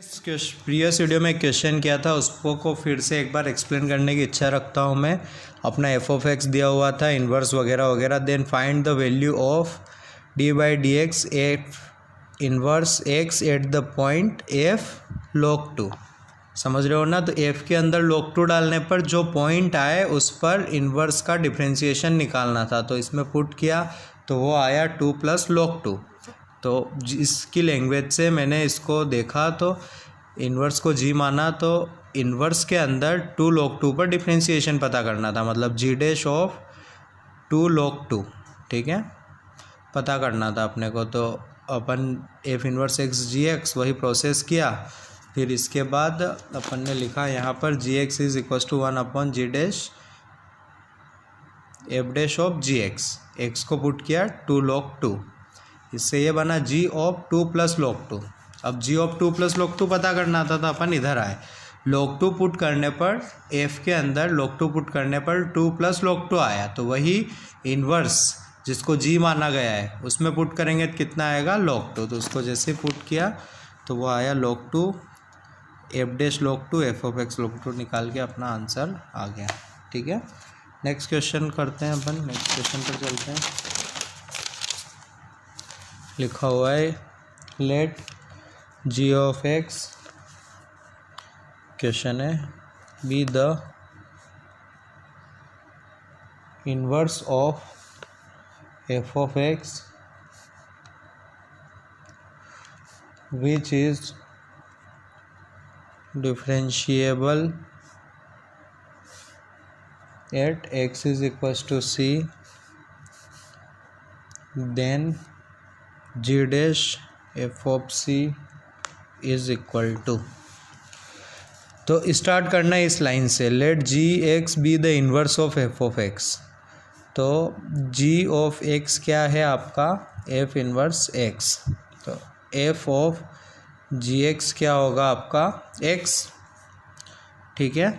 Previous video में question किया था, उसको को फिर से एक बार एक्सप्लेन करने की इच्छा रखता हूँ मैं। अपना एफ ऑफ एक्स दिया हुआ था, इन्वर्स वगैरह वगैरह। Then find the value of d by d x f inverse x at the point f log 2। समझ रहे हो ना? तो एफ के अंदर log 2 डालने पर जो पॉइंट आए उस पर इन्वर्स का डिफ्रेंशिएशन निकालना था। तो इसमें पुट किया तो वो आया 2 + log 2। तो इसकी लैंग्वेज से मैंने इसको देखा तो इन्वर्स को जी माना, तो इन्वर्स के अंदर 2 log 2 पर डिफ्रेंशिएशन पता करना था, मतलब जी डैश ऑफ 2 log 2, ठीक है, पता करना था अपने को। तो अपन f inverse x g x वही प्रोसेस किया। फिर इसके बाद अपन ने लिखा यहाँ पर g x is equal to 1 g dash f dash of g x. X को पुट किया 2 log 2, इससे ये बना जी ऑफ 2 + log 2। अब जी ऑफ 2 + log 2 पता करना था तो अपन इधर आए। log 2 पुट करने पर एफ के अंदर log 2 पुट करने पर 2 + log 2 आया, तो वही इन्वर्स जिसको जी माना गया है उसमें पुट करेंगे तो कितना आएगा log 2। तो उसको जैसे पुट किया तो वो आया log 2 F dash log 2 F of x log 2 निकाल के अपना आंसर आ गया, ठीक है। नेक्स्ट क्वेश्चन करते हैं अपन, नेक्स्ट क्वेश्चन पर चलते हैं। लिखा हुआ है let g of x, question है, be the inverse of f of x which is differentiable at x is equal to c, then g dash f of c is equal to. तो start करना है इस line से, let g x be the inverse of f of x. तो g of x क्या है आपका? F inverse x. तो एफ ऑफ जी एक्स क्या होगा आपका? एक्स, ठीक है।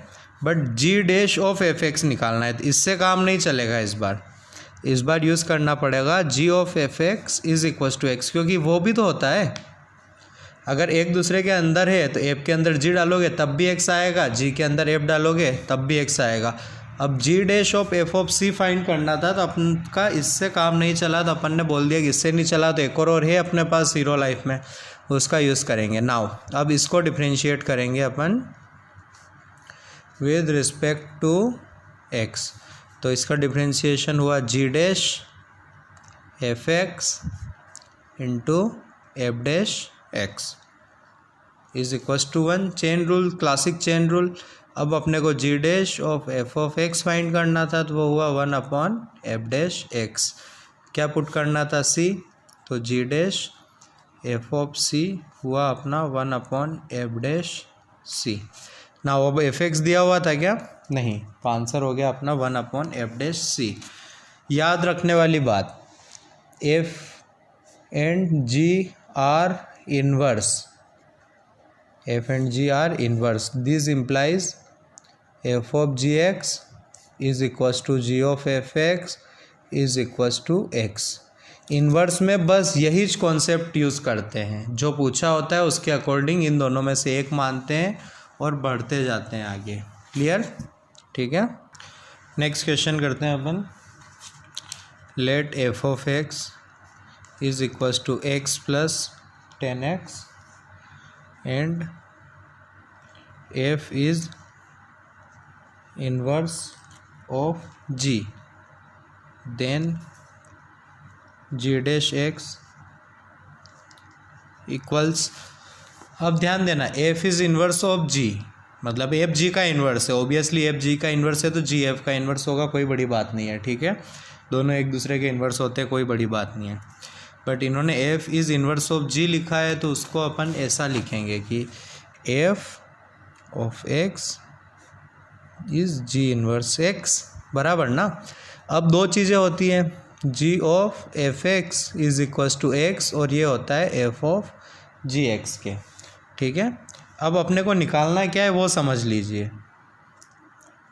But g dash of f x निकालना है, तो इससे काम नहीं चलेगा। इस बार यूज़ करना पड़ेगा g of f x is equal to x, क्योंकि वो भी तो होता है। अगर एक दूसरे के अंदर है तो एफ के अंदर जी डालोगे तब भी एक्स आएगा, जी के अंदर एफ डालोगे तब भी एक्स आएगा। अब g dash of f of c find करना था, तो अपन का इससे काम नहीं चला, तो अपन ने बोल दिया कि इससे नहीं चला तो एक और है अपने पास हीरो लाइफ में, उसका यूज़ करेंगे। नाउ अब इसको डिफ्रेंशिएट करेंगे अपन विद रिस्पेक्ट टू एक्स। तो इसका डिफ्रेंशिएशन हुआ g dash f x into f dash x is equal to 1। Chain rule, classic chain rule. अब अपने को g dash of f of x find करना था, तो वो हुआ 1/f डैश एक्स। क्या पुट करना था? सी। तो जी डैश एफ ऑफ सी हुआ अपना 1/f डैश सी। ना अब एफ एक्स दिया हुआ था क्या? नहीं, तो आंसर हो गया अपना 1/f डैश सी। याद रखने वाली बात, f and g are inverse, f and g are inverse. This implies f of g x is equal to g of f x is equal to x. Inverse में बस यही concept use करते हैं, जो पूछा होता है उसके अकॉर्डिंग इन दोनों में से एक मानते हैं और बढ़ते जाते हैं आगे। क्लियर? ठीक है। नेक्स्ट क्वेश्चन करते हैं अपन। Let f of x is equal to x plus 10x and f is inverse of g, then g dash x equals. अब ध्यान देना, f is inverse of g, मतलब एफ जी का इन्वर्स है। ऑब्वियसली एफ जी का inverse है तो जी F का इन्वर्स होगा, कोई बड़ी बात नहीं है, ठीक है। दोनों एक दूसरे के इन्वर्स होते हैं, कोई बड़ी बात नहीं है। बट इन्होंने f is inverse of g लिखा है, तो उसको अपन ऐसा लिखेंगे कि f of x is g inverse x, बराबर ना। अब दो चीज़ें होती हैं, g of f x is equal to x, और ये होता है एफ ऑफ जी एक्स के, ठीक है। अब अपने को निकालना क्या है वो समझ लीजिए।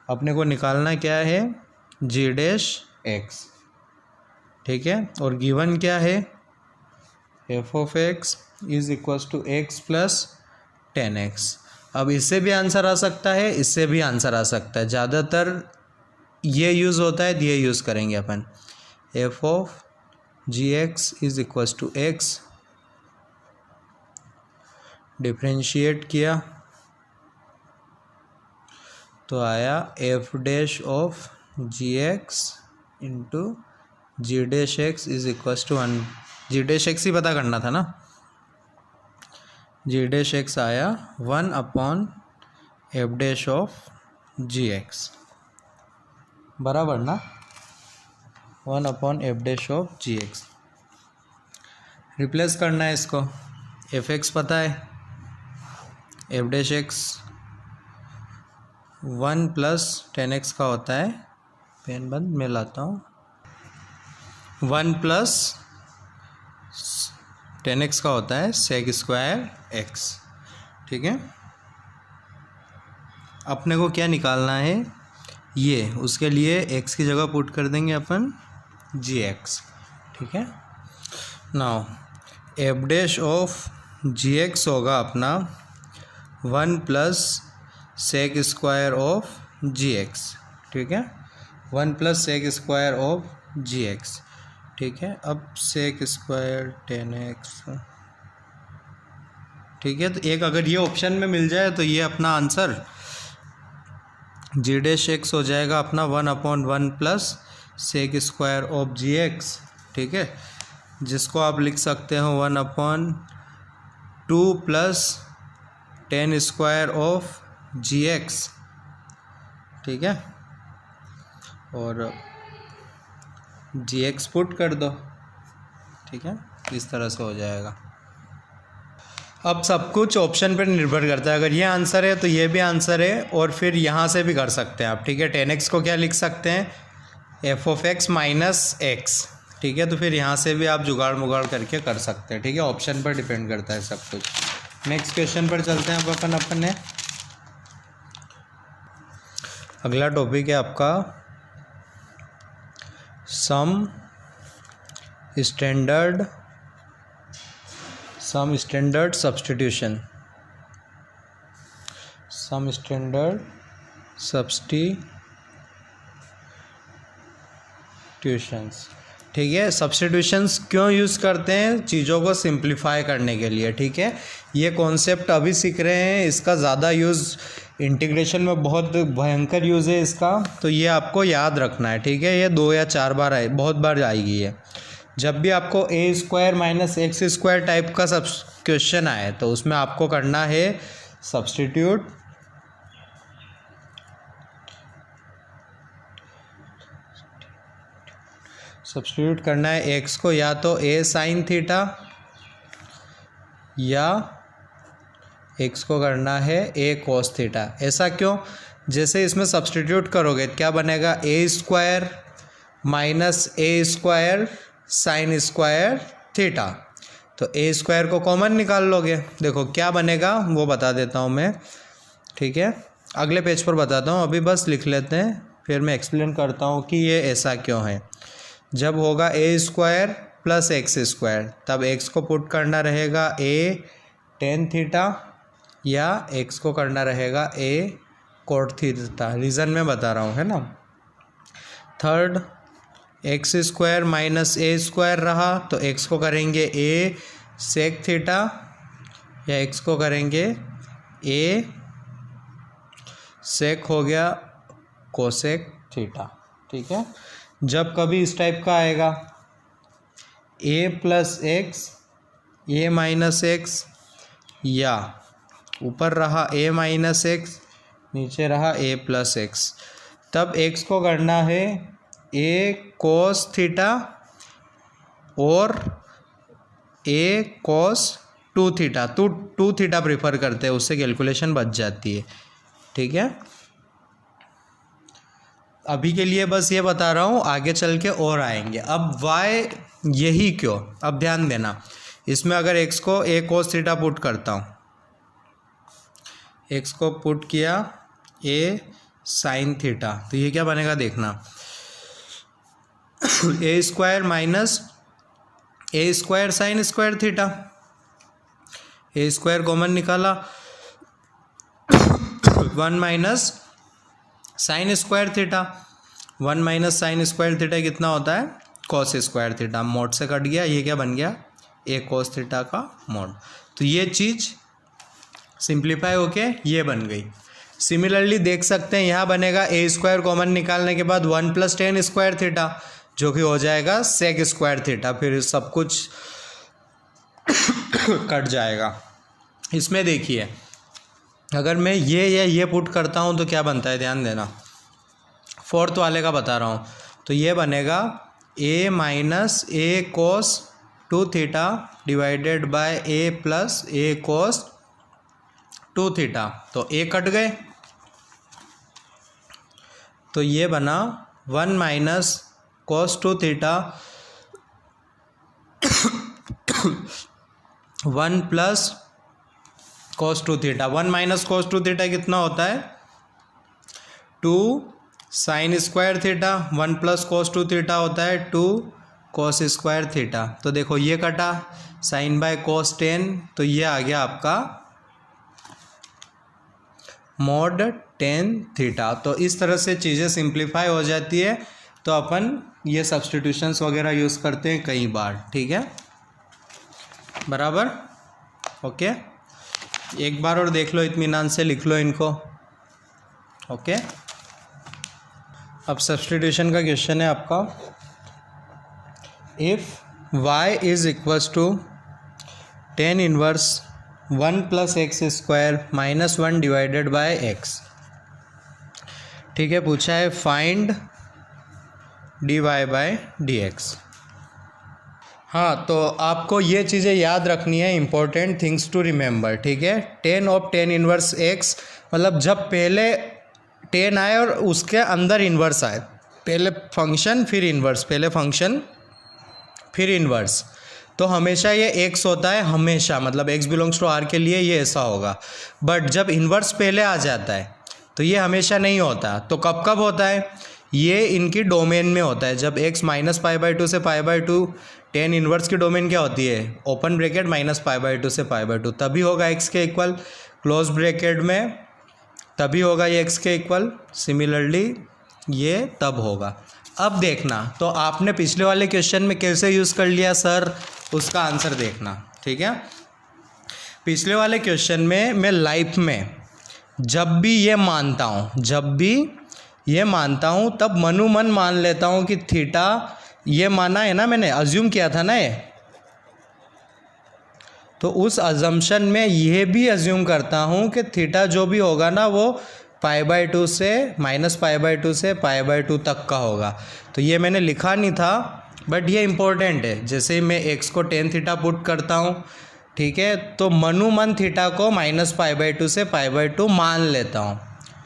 अपने को निकालना क्या है? जी डैश एक्स, ठीक है। और गिवन क्या है? F of x is equal to x plus 10x। अब इससे भी आंसर आ सकता है, इससे भी आंसर आ सकता है, ज़्यादातर ये यूज़ होता है, ये यूज़ करेंगे अपन। F of g x is equals to x, differentiate किया तो आया f dash of g x into g dash x is equals to 1। G dash x ही पता करना था ना, जी डैश एक्स आया 1 upon f dash of g x, बराबर ना, 1 upon f dash of g x. Replace करना है इसको, एफ एक्स पता है, F dash x 1 plus 10x का होता है, पेन बंद मैं लाता हूँ, 1 प्लस 10x का होता है सेक स्क्वायर x, ठीक है। अपने को क्या निकालना है ये, उसके लिए x की जगह पुट कर देंगे अपन gx, ठीक है। Now f dash of gx होगा अपना 1 plus sec square of gx, ठीक है, 1 plus sec square of gx, ठीक है। अब सेक स्क्वायर 10x, ठीक है। तो एक अगर ये ऑप्शन में मिल जाए तो ये अपना आंसर जी डैश एक्स हो जाएगा अपना 1 upon 1 plus sec square of g x, ठीक है, जिसको आप लिख सकते हो 1 upon 2 plus 10 square of g x, ठीक है, और जी एक्स पुट कर दो, ठीक है, इस तरह से हो जाएगा। अब सब कुछ ऑप्शन पर निर्भर करता है, अगर ये आंसर है तो ये भी आंसर है, और फिर यहाँ से भी कर सकते हैं आप, ठीक है। 10x को क्या लिख सकते हैं, F of x minus x, ठीक है, तो फिर यहाँ से भी आप जुगाड़ मुगाड़ करके कर सकते हैं, ठीक है, ऑप्शन पर डिपेंड करता है सब कुछ। नेक्स्ट क्वेश्चन पर चलते हैं अब अपन ने। अगला टॉपिक है आपका some standard substitution, some standard substitutions, ठीक है। सब्स्टिट्यूशंस क्यों यूज़ करते हैं, चीज़ों को सिंप्लीफाई करने के लिए, ठीक है। ये कॉन्सेप्ट अभी सीख रहे हैं, इसका ज़्यादा यूज़ इंटीग्रेशन में बहुत भयंकर यूज़ है इसका, तो ये आपको याद रखना है, ठीक है। ये 2 या 4 बार आए, बहुत बार आएगी ये। जब भी आपको a square minus x square type का सब क्वेश्चन आए तो उसमें आपको करना है सब्स्टिट्यूट करना है एक्स को या तो ए साइन थीटा या एक्स को करना है ए कॉस थीटा। ऐसा क्यों, जैसे इसमें सब्स्टिट्यूट करोगे क्या बनेगा, ए स्क्वायर माइनस ए स्क्वायर साइन स्क्वायर थीटा, तो ए स्क्वायर को कॉमन निकाल लोगे, देखो क्या बनेगा वो बता देता हूँ मैं, ठीक है, अगले पेज पर बताता हूँ, अभी बस लिख लेते हैं फिर मैं एक्सप्लेन करता हूँ कि ये ऐसा क्यों है। जब होगा ए स्क्वायर प्लस एक्स स्क्वायर, तब एक्स को पुट करना रहेगा ए टेन थीटा या एक्स को करना रहेगा ए कोट थीटा, रीज़न में बता रहा हूँ, है ना। थर्ड एक्स स्क्वायर माइनस ए स्क्वायर रहा तो एक्स को करेंगे ए सेक थीटा या एक्स को करेंगे ए सेक हो गया कोसेक थीटा, ठीक है। जब कभी इस टाइप का आएगा ए प्लस एक्स ए माइनस एक्स, या ऊपर रहा ए माइनस एक्स नीचे रहा ए प्लस एक्स, तब एक्स को करना है ए कोस थीटा और ए कोस 2 थीटा, तो 2 थीटा प्रेफर करते हैं, उससे कैलकुलेशन बच जाती है, ठीक है। अभी के लिए बस ये बता रहा हूँ, आगे चल के और आएंगे। अब वाई यही क्यों, अब ध्यान देना, इसमें अगर एक्स को ए कोस थीटा पुट करता हूँ, एक्स को पुट किया ए साइन थीटा, तो ये क्या बनेगा देखना, ए स्क्वायर माइनस ए स्क्वायर साइन स्क्वायर थीटा, ए स्क्वायर कॉमन निकाला 1 minus sign square theta, 1 minus sign square theta कितना होता है कॉस स्क्वायर थीटा, मोड से कट गया, ये क्या बन गया ए कॉस थीटा का मोड। तो ये चीज़ सिंप्लीफाई होके ये बन गई। सिमिलरली देख सकते हैं यहाँ बनेगा ए स्क्वायर कॉमन निकालने के बाद 1 प्लस टेन स्क्वायर थीटा जो कि हो जाएगा सेक स्क्वायर थीटा, फिर सब कुछ कट जाएगा। इसमें देखिए अगर मैं ये या ये पुट करता हूँ तो क्या बनता है, ध्यान देना, फोर्थ वाले का बता रहा हूँ। तो ये बनेगा a minus a cos 2 theta divided by a plus a cos 2 theta. तो ए कट गए, तो ये बना 1 minus cos 2 theta 1 plus cos 2 theta. 1 minus cos 2 theta कितना होता है 2 sine square theta, 1 plus cos 2 theta होता है 2 कोस स्क्वायर थीटा। तो देखो ये कटा साइन बाय कोस 10, तो ये आ गया आपका मॉड 10 थीटा। तो इस तरह से चीज़ें सिंप्लीफाई हो जाती है। तो अपन ये सब्स्टिट्यूशंस वगैरह यूज़ करते हैं कई बार, ठीक है, बराबर, ओके। एक बार और देख लो, इत्मीनान से लिख लो इनको, ओके। अब सब्स्टिट्यूशन का क्वेश्चन है आपका, if y is equals to tan inverse 1 plus x square minus 1 divided by x, ठीक है, पूछा है फाइंड dy बाय dx। हाँ, तो आपको ये चीज़ें याद रखनी है, इंपॉर्टेंट थिंग्स टू रिमेंबर, ठीक है। 10 ऑफ टेन इनवर्स एक्स, मतलब जब पहले 10 आए और उसके अंदर इन्वर्स आए, पहले फंक्शन फिर इन्वर्स, पहले फंक्शन फिर इन्वर्स, तो हमेशा ये एक्स होता है, हमेशा, मतलब एक्स बिलोंग्स टू आर के लिए ये ऐसा होगा। बट जब इन्वर्स पहले आ जाता है तो ये हमेशा नहीं होता। तो कब कब होता है, ये इनकी डोमेन में होता है। जब एक्स माइनस पाई बाई 2 से पाई बाई 2, टेन इन्वर्स की डोमेन क्या होती है, open bracket minus pi by 2 से पाई बाई 2, तभी होगा एक्स के इक्वल, क्लोज ब्रैकेट में तभी होगा ये एक्स के इक्वल, सिमिलरली ये तब होगा। अब देखना, तो आपने पिछले वाले क्वेश्चन में कैसे यूज़ कर लिया सर, उसका आंसर देखना, ठीक है। पिछले वाले क्वेश्चन में मैं लाइफ में जब भी ये मानता हूँ तब मनु मन मान लेता हूँ कि थीटा, ये माना है ना, मैंने अज्यूम किया था ना ये, तो उस अजम्पशन में ये भी अज्यूम करता हूँ कि थीटा जो भी होगा ना वो पाई बाई 2 से माइनस पाई बाई 2 से पाई बाई 2 तक का होगा। तो ये मैंने लिखा नहीं था, बट ये इम्पोर्टेंट है। जैसे ही मैं एक्स को टेन थीटा पुट करता हूँ, ठीक है, तो मनु मन थीटा को माइनस पाई बाई 2 से पाई बाई 2 मान लेता हूँ,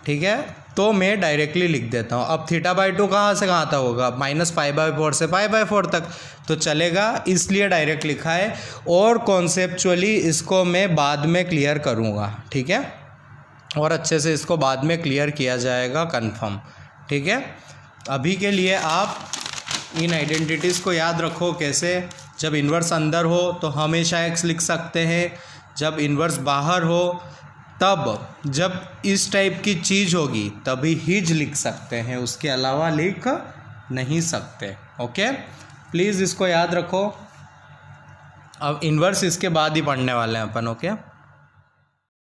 ठीक है, तो मैं डायरेक्टली लिख देता हूँ। अब थीटा बाई 2 कहाँ से कहाँ तक होगा, माइनस पाई बाई 4 से पाई बाई 4 तक, तो चलेगा, इसलिए डायरेक्ट लिखा है। और कॉन्सेप्चुअली इसको मैं बाद में क्लियर करूँगा, ठीक है, और अच्छे से इसको बाद में क्लियर किया जाएगा कंफर्म, ठीक है। अभी के लिए आप इन आइडेंटिटीज़ को याद रखो। कैसे, जब इन्वर्स अंदर हो तो हमेशा एक्स लिख सकते हैं, जब इन्वर्स बाहर हो तब, जब इस टाइप की चीज़ होगी तभी हिज लिख सकते हैं, उसके अलावा लिख नहीं सकते, ओके। प्लीज़ इसको याद रखो। अब इन्वर्स इसके बाद ही पढ़ने वाले हैं अपन, ओके।